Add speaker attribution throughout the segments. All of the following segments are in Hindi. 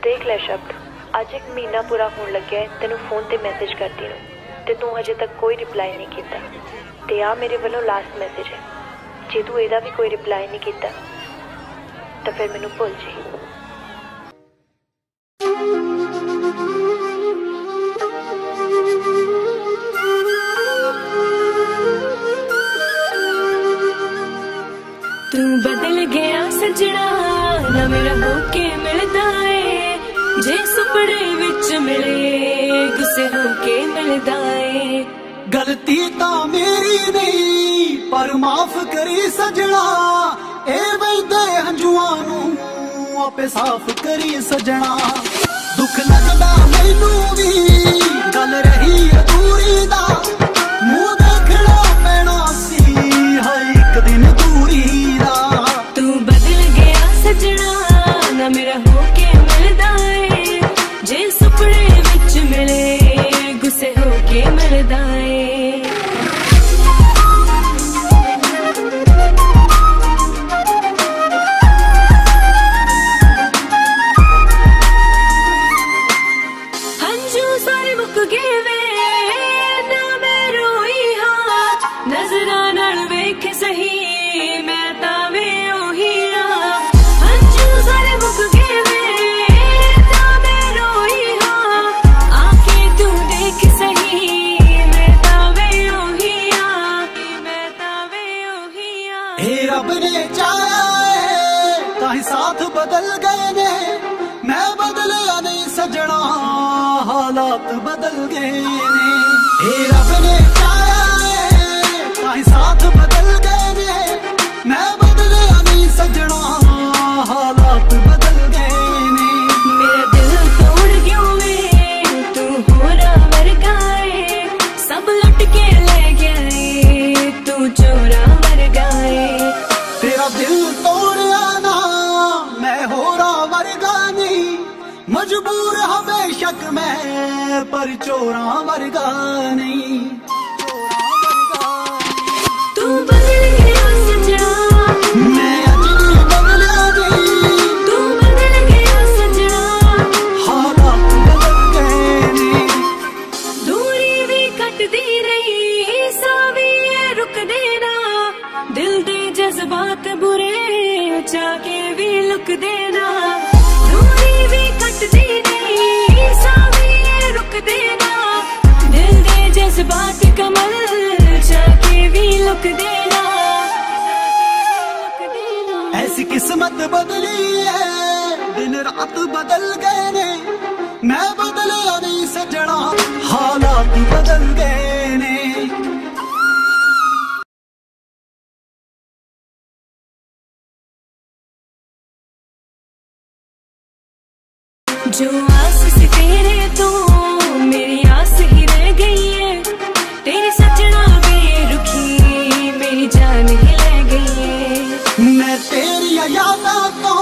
Speaker 1: देख लै शब्द, अज एक महीना पूरा होने लग्या है तेनू फोन ते मैसेज करती नूं ते तू हजे तक कोई रिप्लाई नहीं कीता। ते आ मेरे वालों लास्ट मैसेज है, जे तू एदा भी कोई रिप्लाई नहीं कीता तो फिर मैनू भुल जी।
Speaker 2: तू बदल गया सजना ना मेरा होके मिलदा है, जे सुपने विच मिले गुस्से होके मिलदा है।
Speaker 3: गलती ता मेरी नहीं पर माफ करी सजना, ए वैदे हंजुआं नूं आपे साफ करी सजना। दुख लगदा मैनू भी गल रही अधूरी दा, मुंह देखना पैना सी हाय एक दिन दूरी दा।
Speaker 2: तू बदल गया सजना ना मेरा होके मिलदा है, जे सुपने विच मिले गुस्से होके मिलदा है। हंजू सारे मुक गए वे ना मैं रोई हां, नजरां नाल वेख सही मैं तां वे ओही हां। हंजू सारे मुक गए वे ना मैं रोई हां, आके तू देख सही मैं तां वे ओही हां, मैं तां वे ओही हां।
Speaker 3: ए रब ने चाहा है ताही साथ बदल गए ने, मैं बदलिया नहीं सजना हालात बदल गए ने। ए रब ने चाहा है ताही साथ बदल गए ने, मैं बदलिया नहीं सजना हालात बदल गए ने।
Speaker 2: मेरा दिल तोड़ क्यों वे तू होरा वर्गा है, सब लुट के ले गया है तू चोरा वर्गा है।
Speaker 3: तेरा दिल तोड़िया ना मैं होरा वर्गा नहीं, मजबूर हमेशक मैं पर चोरा वर्गा नहीं।
Speaker 2: तू बदल गया सजना
Speaker 3: मैं अज नहीं बदलिया नहीं,
Speaker 2: तू बदल गया सजना
Speaker 3: हालात बदल गए ने।
Speaker 2: दूरी भी कटदी रही सा भी रुक देना, दिल दे जज्बात बुरे जाके भी लुक देना। दूरी भी कटदी रही सा भी रुक देना, दिल दे जज्बात कमल जाके भी लुक देना।
Speaker 3: ऐसी किस्मत बदली है दिन रात बदल गए ने, मैं बदलिया नहीं सजना हालात बदल गए ने।
Speaker 2: जो आस सी तेरे तो मेरी आस ही रह गई है, तेरी सजना बेरुखी मेरी जान ही ले गई है।
Speaker 3: मैं तेरी यादां तो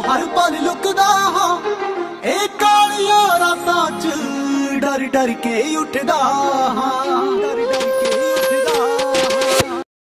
Speaker 3: हर पल लुकदा हां, ए कालियां रातां च डर डर के उठदा हां।